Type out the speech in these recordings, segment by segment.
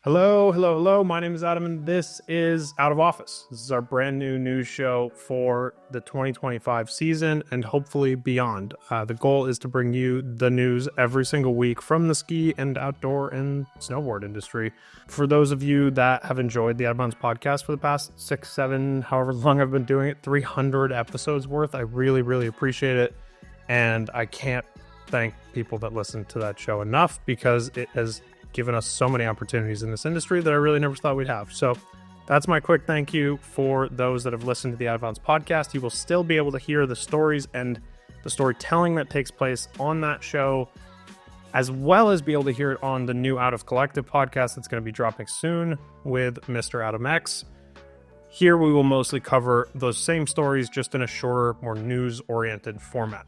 Hello, hello, hello. My name is Adam, and this is Out of Office. This is our brand new news show for the 2025 season and hopefully beyond. The goal is to bring you the news every single week from the ski and outdoor and snowboard industry. For those of you that have enjoyed the Out of Bounds podcast for the past 6, 7, however long I've been doing it, 300 episodes worth, I really, really appreciate it. And I can't thank people that listen to that show enough because it has given us so many opportunities in this industry that I really never thought we'd have. So that's my quick thank you for those that have listened to the Out of Bounds podcast. You will still be able to hear the stories and the storytelling that takes place on that show, as well as be able to hear it on the new Out of Collective podcast that's going to be dropping soon with Mr. Adam X. Here we will mostly cover those same stories, just in a shorter, more news-oriented format.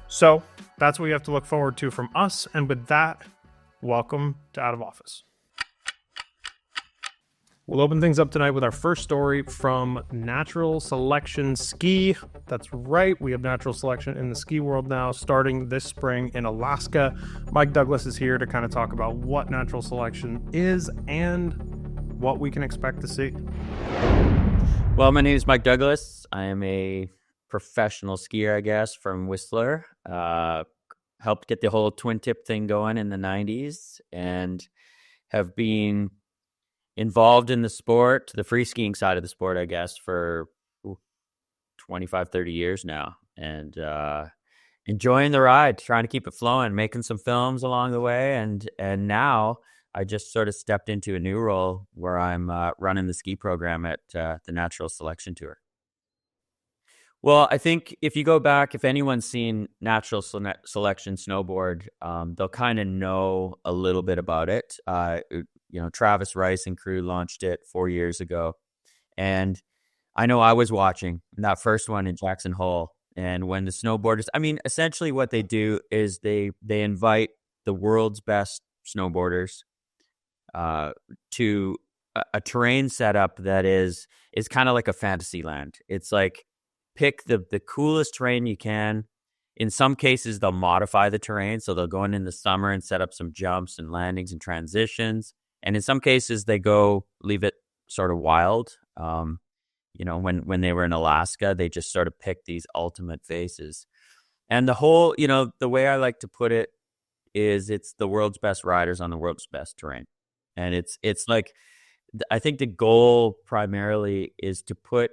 So that's what you have to look forward to from us. And with that, welcome to Out of Office. We'll open things up tonight with our first story from Natural Selection Ski. That's right, we have natural selection in the ski world now, starting this spring in Alaska. Mike Douglas is here to kind of talk about what natural selection is and what we can expect to see. Well, my name is Mike Douglas. I am a professional skier, I guess, from Whistler. Helped get the whole twin tip thing going in the 90s and have been involved in the sport, the free skiing side of the sport, I guess, for 25, 30 years now. And enjoying the ride, trying to keep it flowing, making some films along the way. And now I just sort of stepped into a new role where I'm running the ski program at the Natural Selection Tour. Well, I think if you go back, if anyone's seen Natural Selection snowboard, they'll kind of know a little bit about it. Travis Rice and crew launched it 4 years ago. And I know I was watching that first one in Jackson Hole. And when the snowboarders, essentially what they do is they invite the world's best snowboarders to a terrain setup that is kind of like a fantasy land. It's like, pick the coolest terrain you can. In some cases, they'll modify the terrain. So they'll go in the summer and set up some jumps and landings and transitions. And in some cases, they leave it sort of wild. When they were in Alaska, they just sort of picked these ultimate faces. And the whole, the way I like to put it is it's the world's best riders on the world's best terrain. And it's like, I think the goal primarily is to put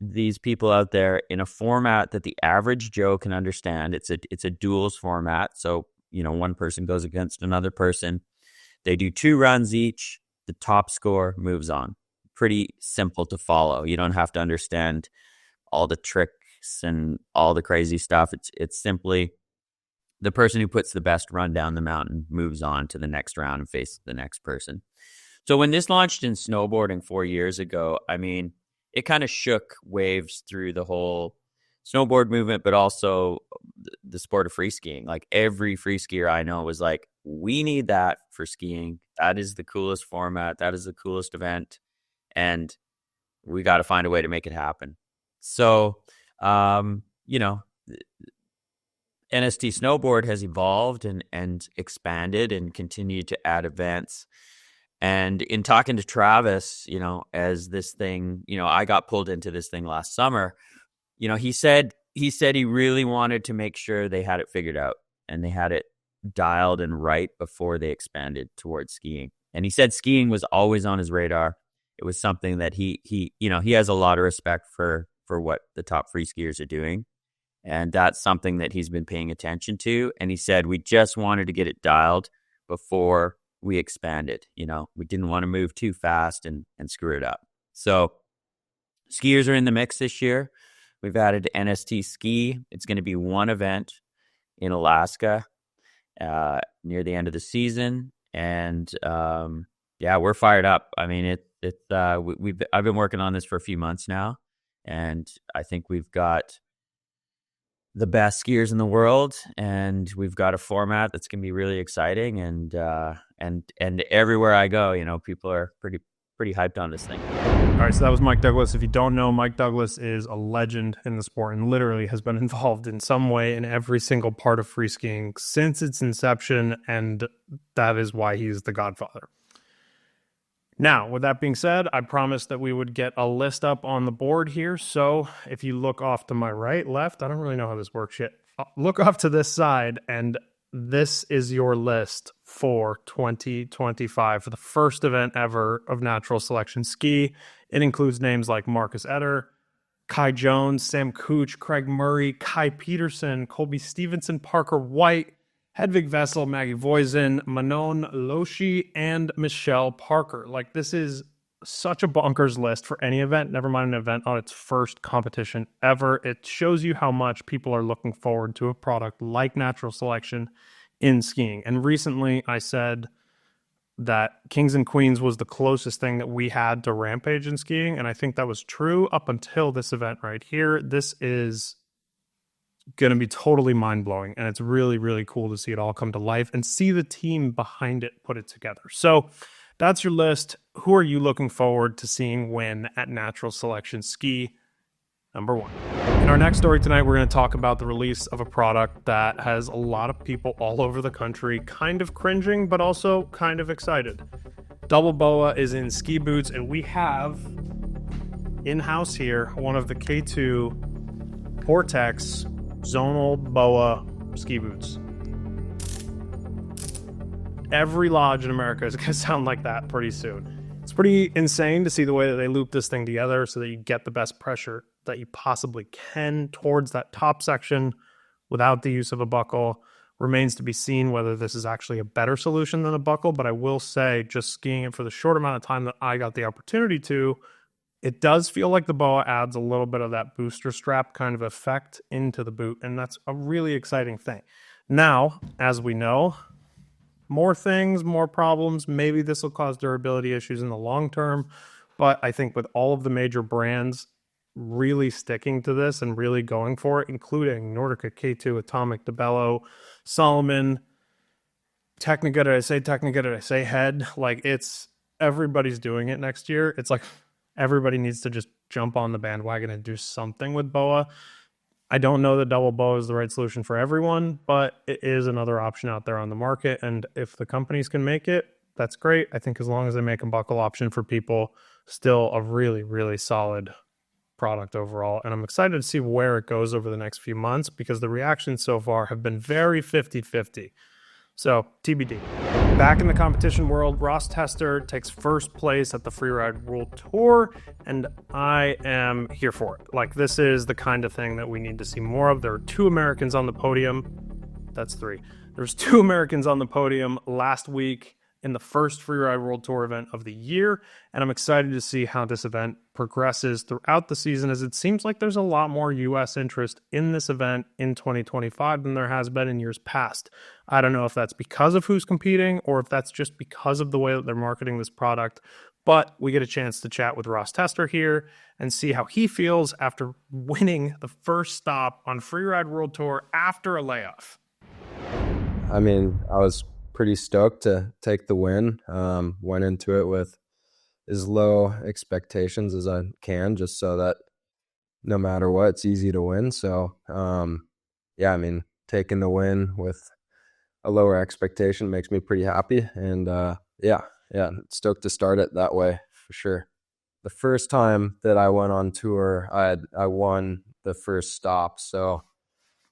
these people out there in a format that the average Joe can understand. It's a duels format. So, one person goes against another person. They do 2 runs each. The top score moves on. Pretty simple to follow. You don't have to understand all the tricks and all the crazy stuff. It's simply the person who puts the best run down the mountain moves on to the next round and faces the next person. So when this launched in snowboarding 4 years ago, it kind of shook waves through the whole snowboard movement, but also the sport of free skiing. Like every free skier I know was like, we need that for skiing. That is the coolest format. That is the coolest event. And we got to find a way to make it happen. So, NST Snowboard has evolved and expanded and continued to add events. And in talking to Travis, as this thing, I got pulled into this thing last summer, he said he really wanted to make sure they had it figured out and they had it dialed and right before they expanded towards skiing. And he said skiing was always on his radar. It was something that he has a lot of respect for what the top free skiers are doing. And that's something that he's been paying attention to. And he said, we just wanted to get it dialed before we expanded. We didn't want to move too fast and screw it up. So skiers are in the mix this year. We've added NST Ski. It's going to be one event in Alaska near the end of the season. And we're fired up. I've been working on this for a few months now. And I think we've got the best skiers in the world, and we've got a format that's going to be really exciting. And everywhere I go, people are pretty hyped on this thing. All right, so that was Mike Douglas. If you don't know, Mike Douglas is a legend in the sport and literally has been involved in some way in every single part of free skiing since its inception, and that is why he's the godfather. Now, with that being said, I promised that we would get a list up on the board here. So if you look off to my right, left, I don't really know how this works yet. Look off to this side, and this is your list for 2025 for the first event ever of Natural Selection Ski. It includes names like Marcus Eder, Kai Jones, Sam Cooch, Craig Murray, Kai Peterson, Colby Stevenson, Parker White, Hedvig Vessel, Maggie Voisin, Manon Loshi, and Michelle Parker. Like, this is such a bonkers list for any event, never mind an event on its first competition ever. It shows you how much people are looking forward to a product like Natural Selection in skiing. And recently I said that Kings and Queens was the closest thing that we had to Rampage in skiing, and I think that was true up until this event right here. This is going to be totally mind-blowing, and it's really, really cool to see it all come to life and see the team behind it put it together. So that's your list. Who are you looking forward to seeing win at Natural Selection Ski? Number one. In our next story tonight, we're going to talk about the release of a product that has a lot of people all over the country kind of cringing, but also kind of excited. Double Boa is in ski boots, and we have in-house here one of the K2 Vortex Zonal Boa ski boots. Every lodge in America is going to sound like that pretty soon. It's pretty insane to see the way that they loop this thing together so that you get the best pressure that you possibly can towards that top section without the use of a buckle. Remains to be seen whether this is actually a better solution than a buckle, but I will say, just skiing it for the short amount of time that I got the opportunity to, it does feel like the Boa adds a little bit of that booster strap kind of effect into the boot, and that's a really exciting thing. Now, as we know, more things, more problems. Maybe this will cause durability issues in the long term, but I think with all of the major brands really sticking to this and really going for it, including Nordica, K2, Atomic, DeBello, Solomon, Technica, did I say Head? Like, it's everybody's doing it next year. It's like everybody needs to just jump on the bandwagon and do something with Boa. I don't know that double Boa is the right solution for everyone, but it is another option out there on the market. And if the companies can make it, that's great. I think as long as they make a buckle option for people, still a really, really solid product overall. And I'm excited to see where it goes over the next few months because the reactions so far have been very 50-50. So TBD. Back in the competition world, Ross Tester takes first place at the Freeride World Tour, and I am here for it. Like, this is the kind of thing that we need to see more of. There are 2 Americans on the podium. That's 3. There's 2 Americans on the podium last week in the first Freeride World Tour event of the year, and I'm excited to see how this event progresses throughout the season, as it seems like there's a lot more U.S. interest in this event in 2025 than there has been in years past. I don't know if that's because of who's competing or if that's just because of the way that they're marketing this product, but we get a chance to chat with Ross Tester here and see how he feels after winning the first stop on Freeride World Tour after a layoff. I mean, I was pretty stoked to take the win. Went into it with as low expectations as I can, just so that no matter what, it's easy to win. So, yeah, I mean, taking the win with a lower expectation makes me pretty happy. And yeah, stoked to start it that way for sure. The first time that I went on tour, I won the first stop. So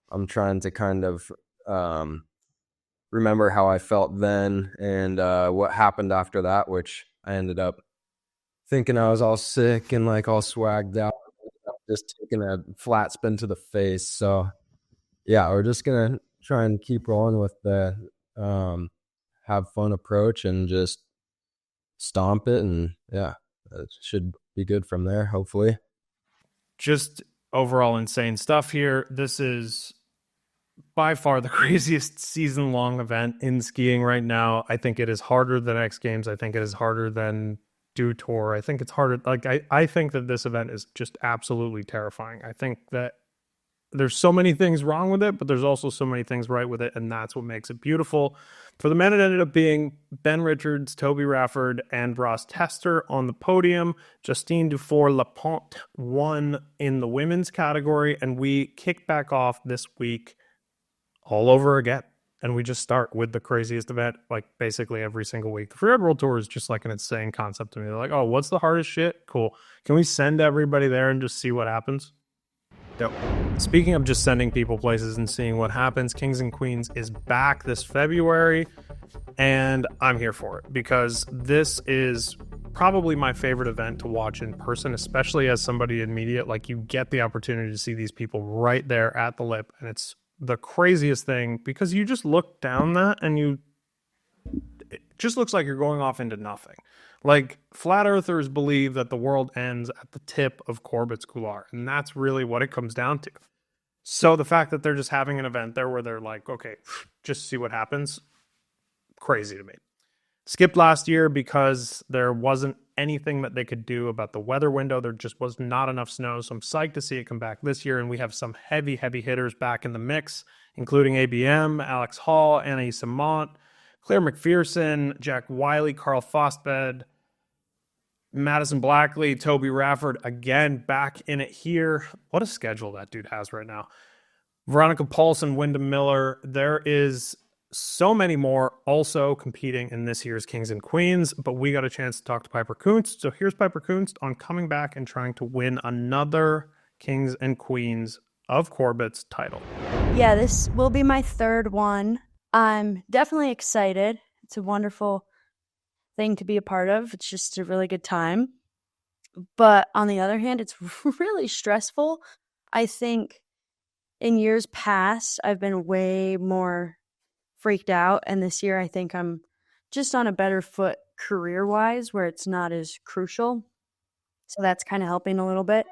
I'm trying to kind of remember how I felt then and what happened after that, which I ended up thinking I was all sick and like all swagged out, just taking a flat spin to the face. So yeah, we're just gonna try and keep rolling with the have fun approach and just stomp it, and yeah, it should be good from there, hopefully. Just overall insane stuff here. This is by far the craziest season-long event in skiing right now. I think it is harder than X Games. I think it is harder than Dew Tour. I think it's harder. Like, I think that this event is just absolutely terrifying. I think that there's so many things wrong with it, but there's also so many things right with it, and that's what makes it beautiful. For the men, it ended up being Ben Richards, Toby Rafford, and Ross Tester on the podium. Justine Dufour-Laponte won in the women's category, and we kick back off this week all over again. and we just start with the craziest event, like basically every single week. The Freeride World Tour is just like an insane concept to me. They're like, oh, what's the hardest shit? Cool. Can we send everybody there and just see what happens? Yep. Speaking of just sending people places and seeing what happens, Kings and Queens is back this February, and I'm here for it because this is probably my favorite event to watch in person, especially as somebody in media. Like, you get the opportunity to see these people right there at the lip, and it's the craziest thing because you just look down that and it just looks like you're going off into nothing. Like, flat earthers believe that the world ends at the tip of Corbet's couloir, and that's really what it comes down to. So the fact that they're just having an event there where they're like, okay, just see what happens, crazy to me. Skipped last year because there wasn't anything that they could do about the weather window. There just was not enough snow. So I'm psyched to see it come back this year. And we have some heavy hitters back in the mix, including ABM, Alex Hall, Anna Samont, Claire McPherson, Jack Wiley, Carl Fostbed, Madison Blackley, Toby Rafford, again, back in it here. What a schedule that dude has right now. Veronica Paulson, Wyndham Miller. There is so many more also competing in this year's Kings and Queens, but we got a chance to talk to Piper Kunst. So here's Piper Kunst on coming back and trying to win another Kings and Queens of Corbet's title. Yeah, this will be my third one. I'm definitely excited. It's a wonderful thing to be a part of. It's just a really good time. But on the other hand, it's really stressful. I think in years past, I've been way more freaked out, and this year I think I'm just on a better foot career-wise where it's not as crucial. So that's kind of helping a little bit.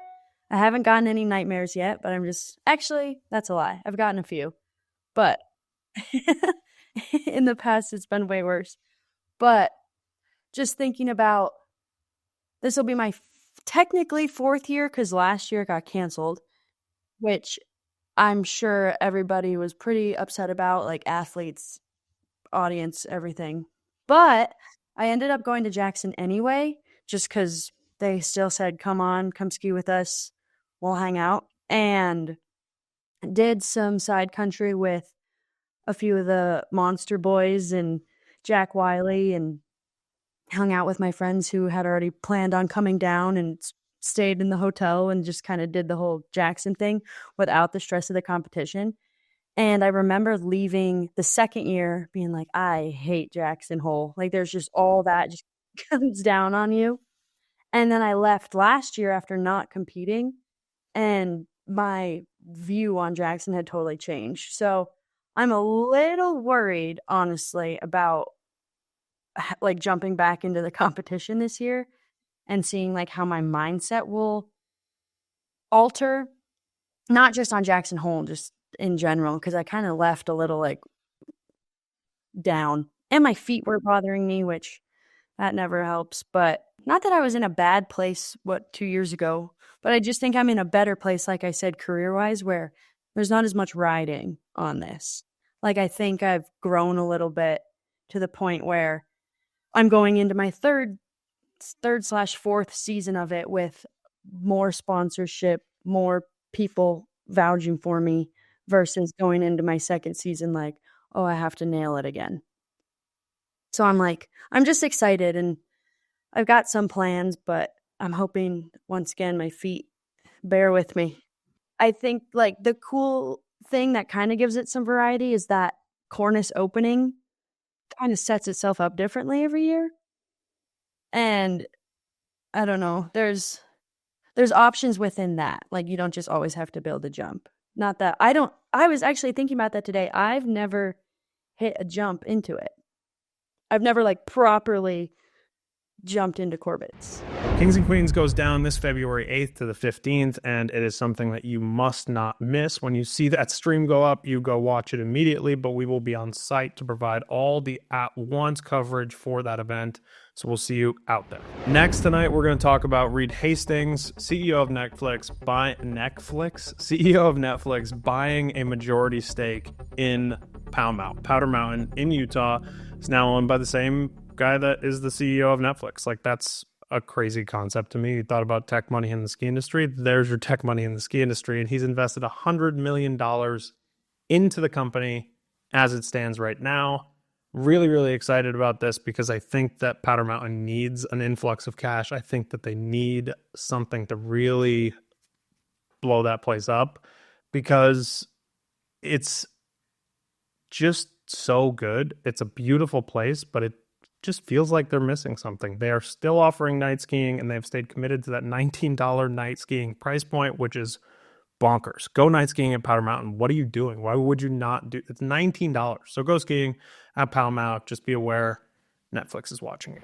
I haven't gotten any nightmares yet, but actually, that's a lie. I've gotten a few. But in the past, it's been way worse. But just thinking about, this will be my technically fourth year because last year it got canceled, which I'm sure everybody was pretty upset about, like athletes, audience, everything. But I ended up going to Jackson anyway, just because they still said, come on, come ski with us. We'll hang out. And did some side country with a few of the Monster Boys and Jack Wiley, and hung out with my friends who had already planned on coming down and stayed in the hotel and just kind of did the whole Jackson thing without the stress of the competition. And I remember leaving the second year being like, I hate Jackson Hole. Like, there's just all that just comes down on you. And then I left last year after not competing, and my view on Jackson had totally changed. So I'm a little worried, honestly, about like jumping back into the competition this year and seeing like how my mindset will alter, not just on Jackson Hole, just in general, because I kind of left a little like down, and my feet were bothering me, which that never helps. But not that I was in a bad place 2 years ago, but I just think I'm in a better place, like I said, career-wise, where there's not as much riding on this. Like, I think I've grown a little bit to the point where I'm going into my third/fourth season of it with more sponsorship, more people vouching for me, versus going into my second season like, oh, I have to nail it again. So I'm just excited, and I've got some plans, but I'm hoping, once again, my feet bear with me. I think like the cool thing that kind of gives it some variety is that Cornice opening kind of sets itself up differently every year. And I don't know, there's options within that. Like, you don't just always have to build a jump. Not that I was actually thinking about that today. I've never hit a jump into it. I've never like properly jumped into Corbet's. Kings and Queens goes down this February 8th to the 15th, and it is something that you must not miss. When you see that stream go up, you go watch it immediately, but we will be on site to provide all the at-once coverage for that event, so we'll see you out there. Next tonight, we're going to talk about Reed Hastings, CEO of Netflix, buying a majority stake in Powder Mountain in Utah. It's now owned by the same guy that is the CEO of Netflix. Like, that's a crazy concept to me. You thought about tech money in the ski industry. There's your tech money in the ski industry. And he's invested $100 million into the company as it stands right now. Really, really excited about this because I think that Powder Mountain needs an influx of cash. I think that they need something to really blow that place up because it's just so good. It's a beautiful place, but it just feels like they're missing something. They are still offering night skiing, and they've stayed committed to that $19 night skiing price point, which is bonkers. Go night skiing at Powder Mountain. What are you doing? Why would you not do? It's $19. So go skiing at Powder Mountain. Just be aware Netflix is watching you.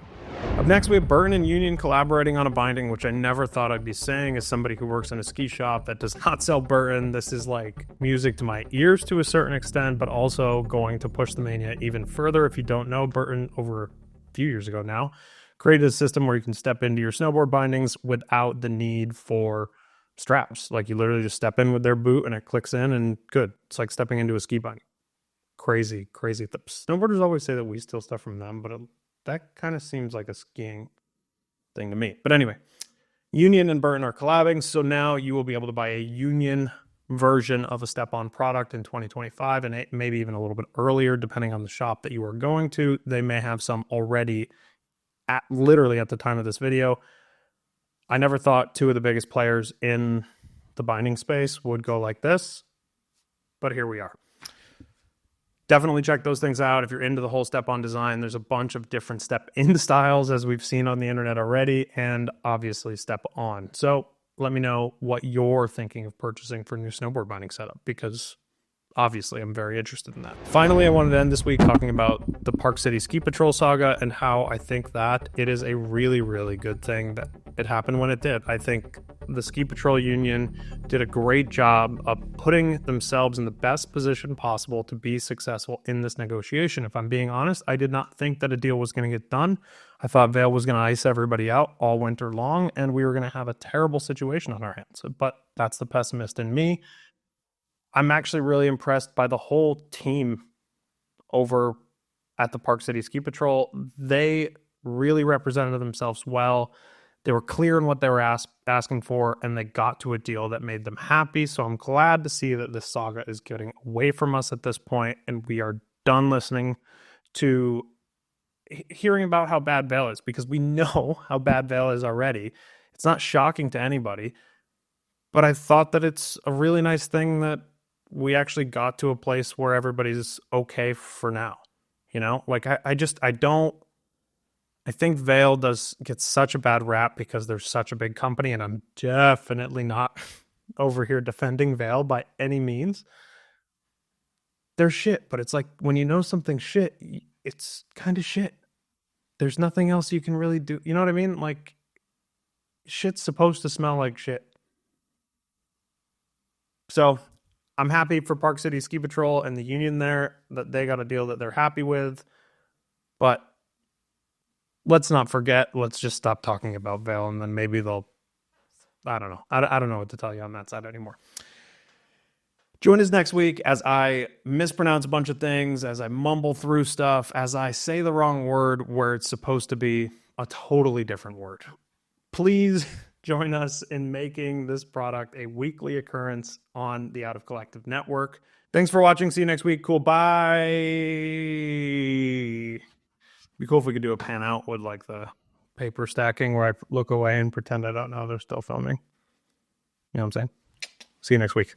Up next, we have Burton and Union collaborating on a binding, which I never thought I'd be saying as somebody who works in a ski shop that does not sell Burton. This is like music to my ears to a certain extent, but also going to push the mania even further. If you don't know, Burton, over a few years ago now, created a system where you can step into your snowboard bindings without the need for straps. Like you literally just step in with their boot and it clicks in and good. It's like stepping into a ski binding. Crazy. Snowboarders always say that we steal stuff from them, but that kind of seems like a skiing thing to me. But anyway, Union and Burton are collabing, so now you will be able to buy a Union version of a step-on product in 2025, and maybe even a little bit earlier, depending on the shop that you are going to. They may have some already literally at the time of this video. I never thought two of the biggest players in the binding space would go like this, but here we are. Definitely check those things out if you're into the whole step-on design. There's a bunch of different step-in styles, as we've seen on the internet already, and obviously step-on. So let me know what you're thinking of purchasing for a new snowboard binding setup, because obviously I'm very interested in that. Finally, I wanted to end this week talking about the Park City Ski Patrol saga and how I think that it is a really, really good thing that it happened when it did. I think the Ski Patrol Union did a great job of putting themselves in the best position possible to be successful in this negotiation. If I'm being honest, I did not think that a deal was going to get done. I thought Vail was going to ice everybody out all winter long, and we were going to have a terrible situation on our hands. But that's the pessimist in me. I'm actually really impressed by the whole team over at the Park City Ski Patrol. They really represented themselves well. They were clear in what they were asking for, and they got to a deal that made them happy. So I'm glad to see that this saga is getting away from us at this point, and we are done listening to hearing about how bad Vail is, because we know how bad Vail is already. It's not shocking to anybody, but I thought that it's a really nice thing that we actually got to a place where everybody's okay for now. You know, like I think Vail gets such a bad rap because they're such a big company, and I'm definitely not over here defending Vail by any means. They're shit, but it's like when you know something's shit, it's kind of shit. There's nothing else you can really do. You know what I mean? Like, shit's supposed to smell like shit. So I'm happy for Park City Ski Patrol and the Union there that they got a deal that they're happy with. But let's not forget, let's just stop talking about Vail, and then maybe they'll, I don't know. I don't know what to tell you on that side anymore. Join us next week as I mispronounce a bunch of things, as I mumble through stuff, as I say the wrong word where it's supposed to be a totally different word. Please join us in making this product a weekly occurrence on the Out of Collective Network. Thanks for watching. See you next week. Cool. Bye. Be cool if we could do a pan out with like the paper stacking where I look away and pretend I don't know they're still filming. You know what I'm saying? See you next week.